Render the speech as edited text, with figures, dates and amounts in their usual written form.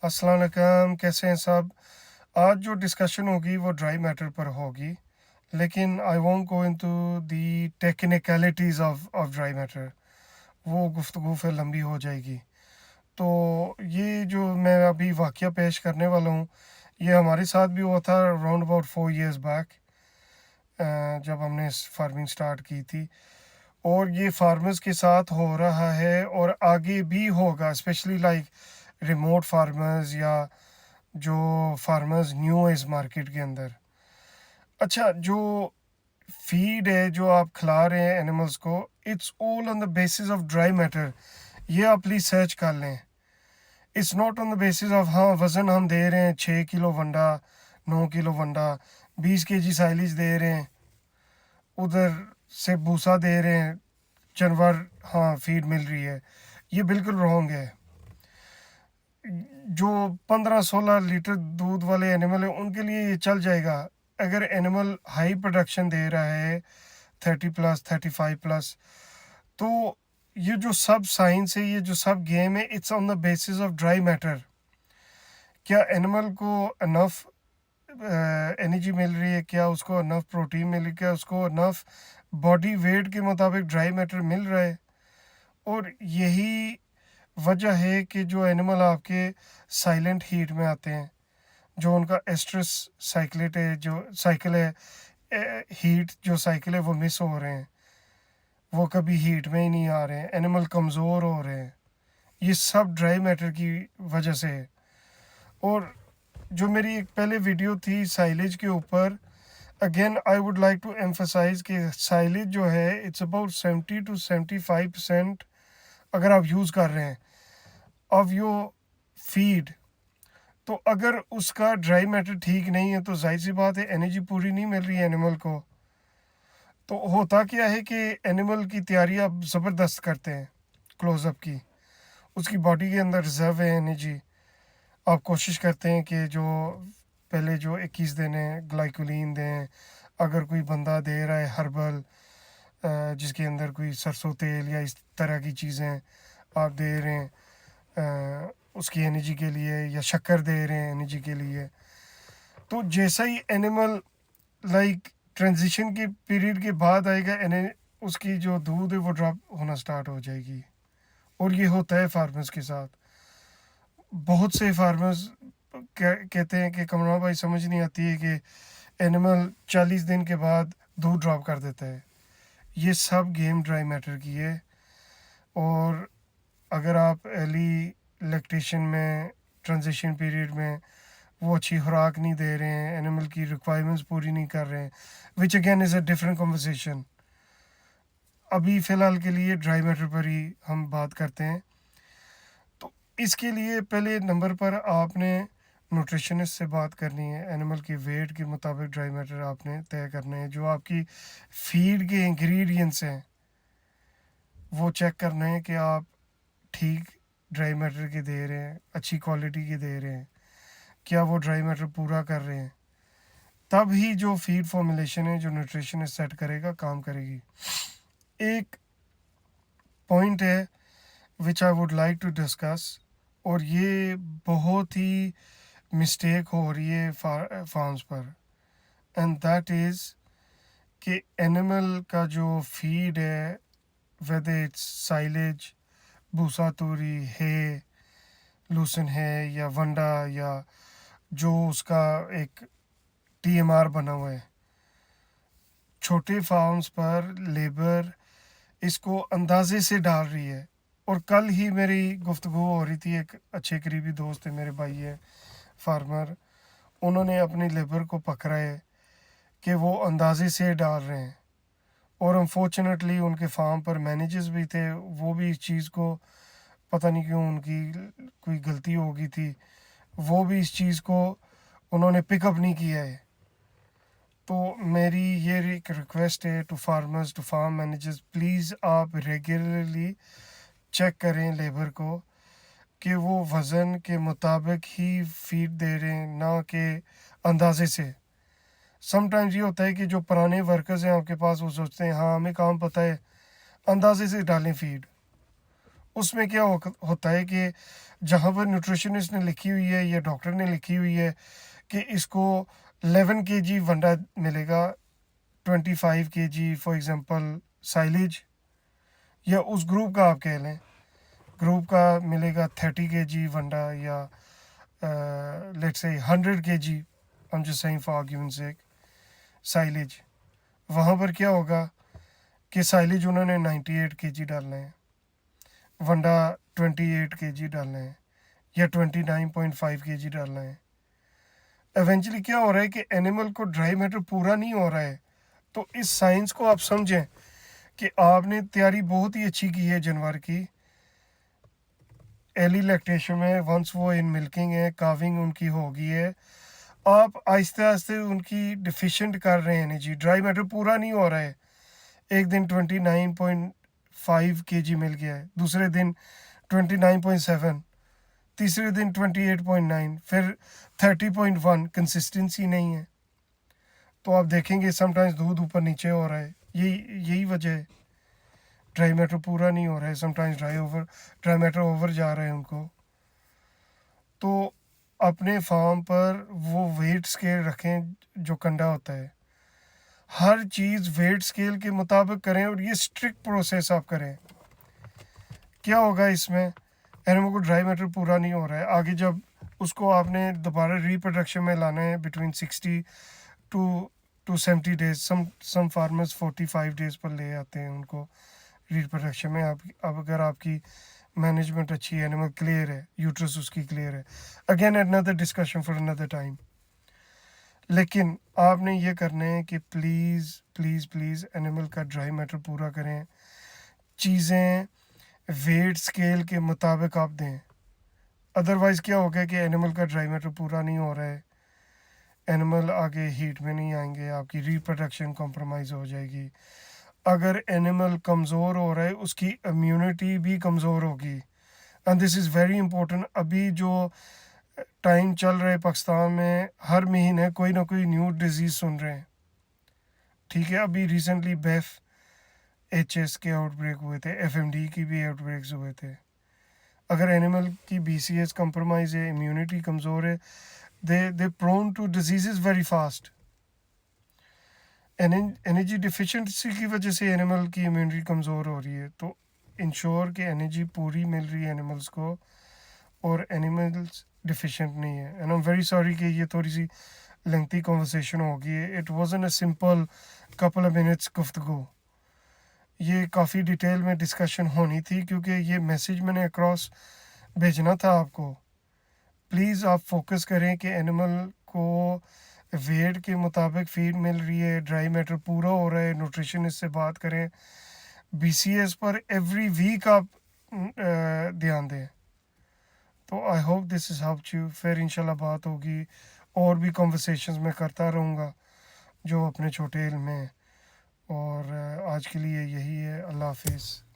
अस्सलाम वालेकुम, कैसे हैं सब? आज जो डिस्कशन होगी वो ड्राई मैटर पर होगी, लेकिन I won't go into the technicalities of dry matter. वो गुफ्तगू फिर लंबी हो जाएगी। तो ये जो मैं अभी वाक़या पेश करने वाला हूँ, ये हमारे साथ भी हुआ था अराउंड अबाउट 4 इयर्स बैक, जब हमने फार्मिंग स्टार्ट की थी। और ये फार्मर्स के साथ हो रहा है और आगे भी होगा, स्पेशली लाइक रिमोट फार्मर्स या जो फार्मर्स न्यू है इस मार्केट के अंदर। अच्छा, जो फीड है जो आप खिला रहे हैं एनिमल्स को, it's all on the basis of dry matter. ये आप प्लीज़ सर्च कर लें। It's not on the basis of हाँ वज़न हम दे रहे हैं 6 किलो वंडा, 9 किलो वंडा, 20 kg साइलेज दे रहे हैं, उधर से भूसा दे रहे हैं, जानवर हाँ फीड मिल रही है। ये बिल्कुल रॉन्ग है। जो 15-16 लीटर दूध वाले एनिमल है उनके लिए ये चल जाएगा। अगर एनिमल हाई प्रोडक्शन दे रहा है 30+, 35+, तो ये जो सब साइंस है, ये जो सब गेम है, it's on the basis of dry matter. क्या एनिमल को अनफ एनर्जी मिल रही है, क्या उसको अनफ प्रोटीन मिल रही है, क्या उसको अनफ बॉडी वेट के मुताबिक ड्राई मैटर मिल रहा है। और यही वजह है कि जो एनिमल आपके साइलेंट हीट में आते हैं, जो उनका एस्ट्रस साइक्लेट है, जो साइकिल है, हीट जो साइकिल है वो मिस हो रहे हैं, वो कभी हीट में ही नहीं आ रहे हैं, एनिमल कमज़ोर हो रहे हैं। ये सब ड्राई मैटर की वजह से है। और जो मेरी एक पहले वीडियो थी साइलेज के ऊपर, again I would like to emphasise कि साइलेज जो है इट्स अबाउट 70 to 75% अगर आप यूज़ कर रहे हैं ऑफ योर फीड। तो अगर उसका ड्राई मैटर ठीक नहीं है तो जाहिर सी बात है एनर्जी पूरी नहीं मिल रही है एनिमल को। तो होता क्या है कि एनिमल की तैयारी आप ज़बरदस्त करते हैं क्लोज़अप की, उसकी बॉडी के अंदर रिजर्व है एनर्जी। आप कोशिश करते हैं कि जो पहले जो 21 दिन है ग्लाइकोलिन दें। अगर कोई बंदा दे रहा है हर्बल, जिसके अंदर कोई सरसों तेल या इस तरह की चीज़ें आप दे रहे हैं उसकी एनर्जी के लिए, या शक्कर दे रहे हैं एनर्जी के लिए, तो जैसा ही एनिमल लाइक ट्रांजिशन के पीरियड के बाद आएगा, उसकी जो दूध है वो ड्रॉप होना स्टार्ट हो जाएगी। और ये होता है फार्मर्स के साथ। बहुत से फार्मर्स कहते हैं कि कमरा भाई समझ नहीं आती है कि एनिमल 40 दिन के बाद दूध ड्रॉप कर देता है। ये सब गेम ड्राई मैटर की है। और अगर आप अर्ली लैक्टेशन में, ट्रांजिशन पीरियड में वो अच्छी खुराक नहीं दे रहे हैं, एनिमल की रिक्वायरमेंट्स पूरी नहीं कर रहे हैं, which again is a different conversation. अभी फ़िलहाल के लिए ड्राई मैटर पर ही हम बात करते हैं। तो इसके लिए पहले नंबर पर आपने न्यूट्रिशनिस्ट से बात करनी है। एनिमल की वेट के मुताबिक ड्राई मैटर आपने तय करने हैं। जो आपकी फीड के इंग्रेडिएंट्स हैं वो चेक करना है कि आप ठीक ड्राई मैटर के दे रहे हैं, अच्छी क्वालिटी के दे रहे हैं, क्या वो ड्राई मैटर पूरा कर रहे हैं। तब ही जो फीड फॉर्मुलेशन है जो न्यूट्रिशनिस्ट सेट करेगा काम करेगी। एक पॉइंट है which I would like to discuss, और ये बहुत ही मिस्टेक हो रही है फार्म्स पर, एंड दैट इज़ कि एनिमल का जो फीड है, वेदर इट्स साइलेज, भूसा तूरी है, लूसन है या वंडा, या जो उसका एक टीएमआर बना हुआ है, छोटे फार्म्स पर लेबर इसको अंदाजे से डाल रही है। और कल ही मेरी गुफ्तगू हो रही थी, एक अच्छे करीबी दोस्त है मेरे भाई है फार्मर, उन्होंने अपनी लेबर को पकड़ा है कि वो अंदाजे से डाल रहे हैं। और अनफॉर्चुनेटली उनके फार्म पर मैनेजर्स भी थे, वो भी इस चीज़ को पता नहीं क्यों उनकी कोई गलती हो गई थी, वो भी इस चीज़ को उन्होंने पिकअप नहीं किया है। तो मेरी ये एक रिक्वेस्ट है to farmers, to farm managers, please आप रेगुलरली चेक करें लेबर को कि वो वज़न के मुताबिक ही फीड दे रहे हैं, ना कि अंदाजे से। समटाइम्स ये होता है कि जो पुराने वर्कर्स हैं आपके पास, वो सोचते हैं हाँ हमें काम पता है, अंदाजे से डालें फीड, उसमें क्या होता है कि जहाँ पर न्यूट्रिशनिस्ट ने लिखी हुई है या डॉक्टर ने लिखी हुई है कि इसको 11 केजी वंडा मिलेगा, 25 केजी फॉर एग्जांपल साइलेज, या उस ग्रुप का आप कह लें, ग्रुप का मिलेगा 30 केजी वंडा, या let's say 100 KG, I am just saying for argument sake, silage. वहाँ पर क्या होगा कि साइलेज उन्होंने 98 केजी डालना है, वंडा 28 केजी डालना है, या 29.5 केजी डालना है। इवेंचुअली क्या हो रहा है कि एनिमल को ड्राई मैटर पूरा नहीं हो रहा है। तो इस साइंस को आप समझें कि आपने तैयारी बहुत ही अच्छी की है जानवर की, एर्ली लैक्टेशन में, वंस वो इन मिल्किंग है, काविंग उनकी हो गई है, आप आहिस्ते आहिस्ते उनकी डिफिशेंट कर रहे हैं एनर्जी, ड्राई मैटर पूरा नहीं हो रहा है। एक दिन 29.5 केजी मिल गया है, दूसरे दिन 29.7, तीसरे दिन 28.9, फिर 30.1, कंसिस्टेंसी नहीं है। तो आप देखेंगे समटाइम्स दूध ऊपर नीचे हो रहा है, यही वजह है, ड्राई मैटर पूरा नहीं हो रहा है, समटाइम्स ड्राई मैटर ओवर जा रहे हैं उनको। तो अपने फार्म पर वो वेट स्केल रखें जो कंडा होता है, हर चीज़ वेट स्केल के मुताबिक करें, और ये स्ट्रिक्ट प्रोसेस आप करें। क्या होगा इसमें, एनिमल को ड्राई मैटर पूरा नहीं हो रहा है, आगे जब उसको आपने दोबारा रिप्रोडक्शन में लाना है between 60 to 70 days, some farmers 45 days पर ले आते हैं उनको रिप्रोडक्शन में। अब अगर आपकी मैनेजमेंट अच्छी है, एनिमल क्लियर है, यूट्रस उसकी क्लियर है, again another discussion for another time. लेकिन आपने ये करना है कि प्लीज़ प्लीज़ प्लीज़ एनिमल का ड्राई मैटर पूरा करें, चीज़ें वेट स्केल के मुताबिक आप दें। अदरवाइज़ क्या होगा कि एनिमल का ड्राई मैटर पूरा नहीं हो रहा है, एनिमल आगे हीट में नहीं आएंगे, आपकी रिप्रोडक्शन कॉम्प्रोमाइज़ हो जाएगी। अगर एनिमल कमज़ोर हो रहा है, उसकी इम्यूनिटी भी कमज़ोर होगी, and this is very important. अभी जो टाइम चल रहा है पाकिस्तान में, हर महीने कोई ना कोई न्यू डिजीज़ सुन रहे हैं, ठीक है। अभी रिसेंटली HS के आउटब्रेक हुए थे, FMD की भी आउटब्रेक्स हुए थे। अगर एनिमल की BCS कंप्रोमाइज़ है, इम्यूनिटी कमज़ोर है, they prone to disease very fast. Energy deficiency की वजह से एनिमल की इम्यूनिटी कमज़ोर हो रही है, तो इंश्योर कि एनर्जी पूरी मिल रही है एनिमल्स को, और एनिमल्स डिफिशेंट नहीं है। And I am very sorry कि ये थोड़ी सी लेंथी कन्वर्सेशन हो गई है, it wasn't a simple couple of minutes गुफ्तगू, ये काफ़ी डिटेल में डिस्कशन होनी थी, क्योंकि ये मैसेज मैंने अक्रॉस भेजना था आपको। प्लीज़ आप फोकस करें कि एनिमल को वेट के मुताबिक फीड मिल रही है, ड्राई मैटर पूरा हो रहा है, न्यूट्रिशनिस्ट से बात करें, BCS पर एवरी वीक आप ध्यान दें। तो I hope this is help you. फिर इंशाल्लाह बात होगी, और भी कॉन्वर्सेशंस मैं करता रहूँगा जो अपने छोटे इल्म में। और आज के लिए यही है, अल्लाह हाफिज़।